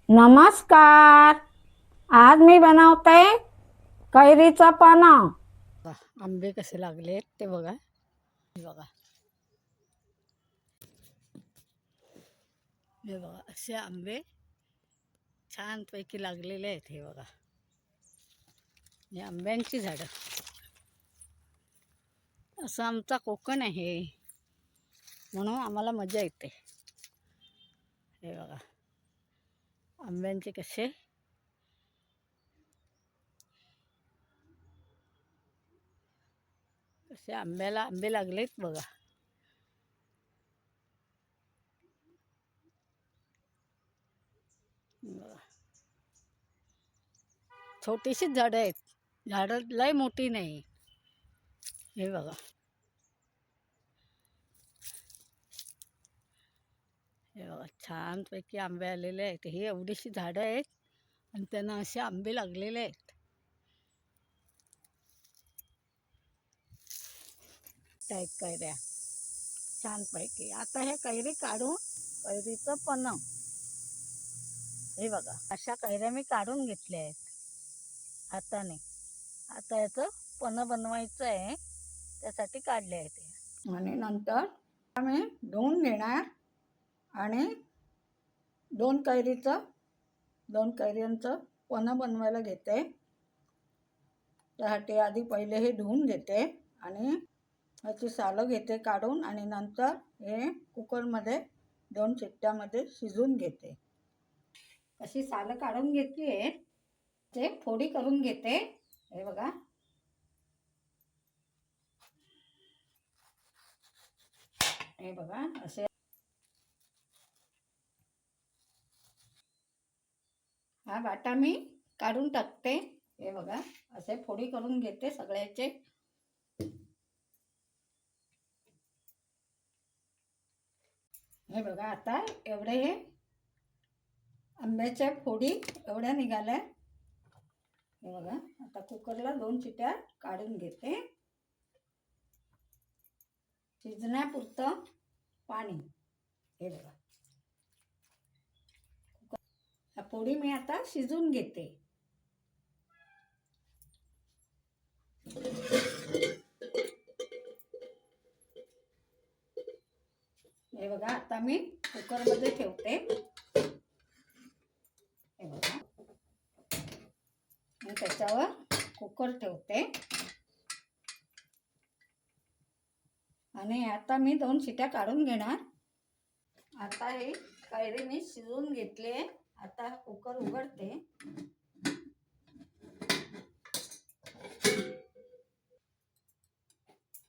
नमस्कार. आज मी बनवते कैरीचं पानं. आंबे कसे लागले ते बघा. बघा हे बघा, असे आंबे छानपैकी लागलेले आहेत. हे बघा, हे आंब्यांची झाडं. असं आमचा कोकण आहे म्हणून आम्हाला मजा येते. हे बघा, आंब्यांचे कसे कसे आंब्याला आंबे लागलेत बघा. बघा, छोटीशीच झाडं आहेत, झाडं लय मोठी नाही. हे बघा, हे बघा, छानपैकी आंबे आलेले आहेत. ही एवढीशी झाडं आहेत आणि त्यांना असे आंबे लागलेले आहेत. टाईप कैऱ्या छानपैकी. आता हे कैरी काढून कैरीचं पन्ह, हे बघा, अशा कैऱ्या मी काढून घेतल्या आहेत हाताने. आता याचं पन्ह बनवायचं आहे, त्यासाठी काढले आहे ते. आणि नंतर मी धुवून घेणार आणि दोन कैऱ्यांचं पन्ह बनवायला घेते. त्यासाठी आधी पहिले हे धुवून घेते आणि याची सालं घेते काढून, आणि नंतर हे कुकरमध्ये 2 शिट्ट्यामध्ये शिजवून घेते. अशी सालं काढून घेतली आहे, ते फोडी करून घेते. हे बघा, हे बघा, असे हा वाटा मी काढून टाकते. हे बघा, असे फोडी करून घेते सगळ्याचे. हे बघा, आता एवढे हे आंब्याच्या फोडी एवढ्या निघाल्या. हे बघा, आता कुकरला 2 शिट्ट्या काढून घेते. शिजण्यापुरतं पाणी. हे बघा, ह्या फोडी मी आता शिजवून घेते. हे बघा, आता मी कुकरमध्ये ठेवते. हे बघा, मी त्याच्यावर कुकर ठेवते आणि आता मी 2 शिट्ट्या काढून घेणार. आता हे कैरी मी शिजवून घेतले. आता कुकर उघडते.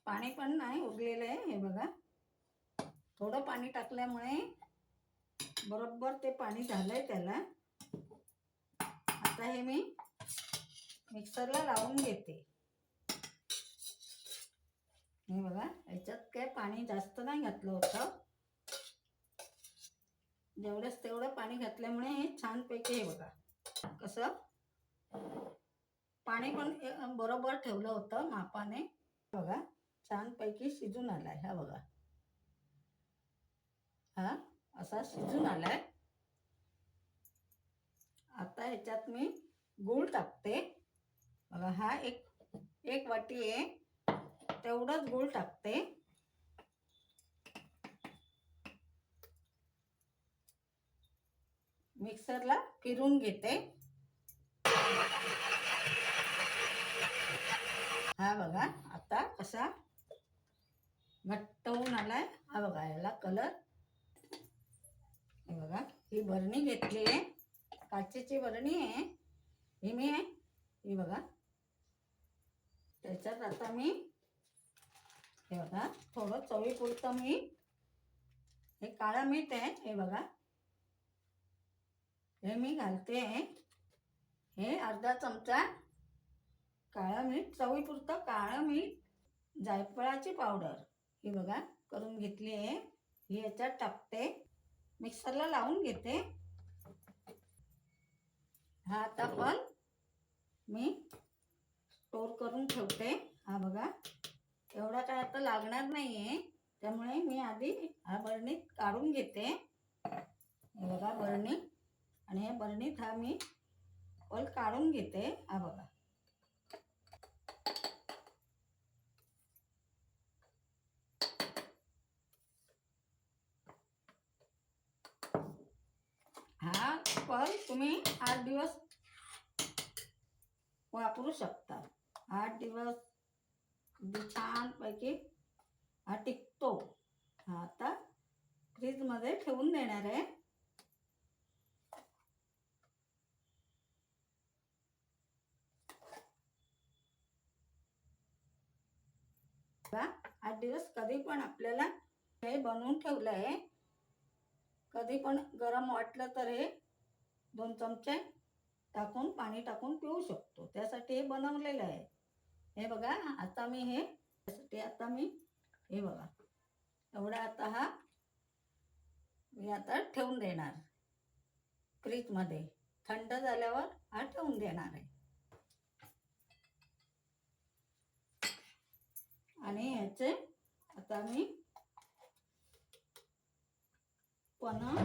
पाणी पण नाही उरलेलं आहे. हे बघा, थोडं पाणी टाकल्यामुळे बरोबर ते पाणी झालंय त्याला. आता हे मी मिक्सरला लावून घेते. हे बघा, याच्यात काय पाणी जास्त नाही घातलं होतं, जेवढंच तेवढं पाणी घातल्यामुळे हे छानपैकी, हे बघा कसं पाणी पण बरोबर ठेवलं होतं मापाने. बघा, छानपैकी शिजून आलाय. हा बघा, हा असा शिजून आलाय. आता ह्याच्यात मी गूळ टाकते. बघा, हा एक वाटी आहे, तेवढंच गूळ टाकते. मिक्सरला फिरून घेते. हा बघा, आता कसा घट्ट होऊन आलाय. हा बघा, याला कलर. हे बघा, ही बरणी घेतली आहे, काचेची बरणी आहे ही मी. ही बघा, त्याच्यात आता मी, हे बघा, थोडं चवीपुरतं मी, हे काळं मीठ आहे, हे बघा, हे मी घालते. हे अर्धा चमचा काळं मीठ, चवीपुरतं काळं मीठ. जायफळाची पावडर ही बघा करून घेतली आहे, ही याच्यात टाकते. मिक्सरला लावून घेते. हा आता पण मी स्टोर करून ठेवते. हा बघा, एवढा काय आता लागणार नाहीये, त्यामुळे मी आधी हा बरणीत काढून घेते. हे बघा, बरणी आणि हे बरणीत हा मी ऑइल काढून घेते. हा बघा, हा पण तुम्ही 8 दिवस वापरू शकता. 8 दिवस अगदी छानपैकी हा टिकतो. हा आता फ्रीजमध्ये ठेवून देणार आहे. बघा, 8 दिवस कधी पण आपल्याला हे बनवून ठेवलं आहे. कधी पण गरम वाटलं तर हे 2 चमचे टाकून पाणी टाकून पिऊ शकतो. त्यासाठी हे बनवलेलं आहे. हे बघा, आता मी हे त्यासाठी आता मी हे बघा एवढा आता हा मी आता ठेवून देणार फ्रीजमध्ये. थंड झाल्यावर हा ठेवून देणार आहे. आणि ह्याचे आता मी पन्ह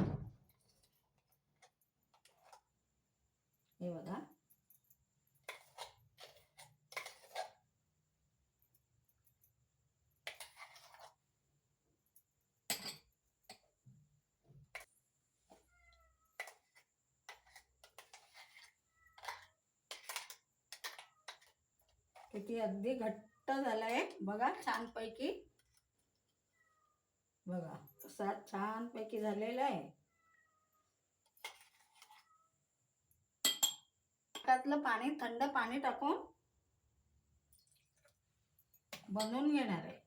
हे बघा किती अगदी घट्ट झालंय बघा, छानपैकी. बघा कसा छानपैकी झालेला आहे. त्यातलं पाणी, थंड पाणी टाकून बनवून घेणार आहे.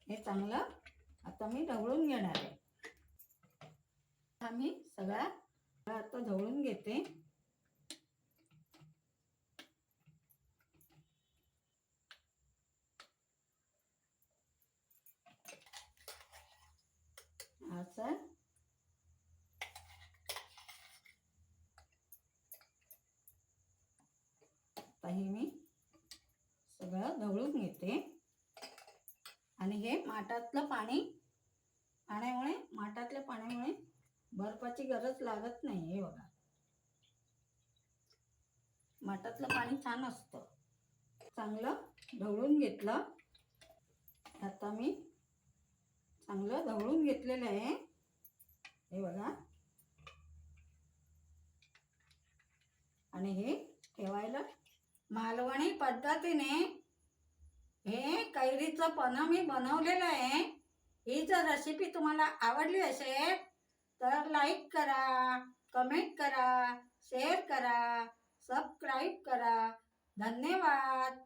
हे चांगलं आता मी ढवळून घेणार आहे. हा मी सगळा आता ढवळून घेते. असं आता हे मी सगळं ढवळून घेते. आणि हे माठातलं माठातल्या पाण्यामुळे बर्फाची गरज लागत नाही. हे बघा, माठातलं पाणी छान असतं. चांगलं ढवळून घेतलं. आता मी चांगलं ढवळून घेतलेलं आहे. हे बघा, आणि हे ठेवायला मालवणी पद्धतीने हे कैरीचं पन्ह मी बनवलेलं आहे. ही जर रेसिपी तुम्हाला आवडली असेल तर लाईक करा, कमेंट करा, शेअर करा, सबस्क्राईब करा. धन्यवाद.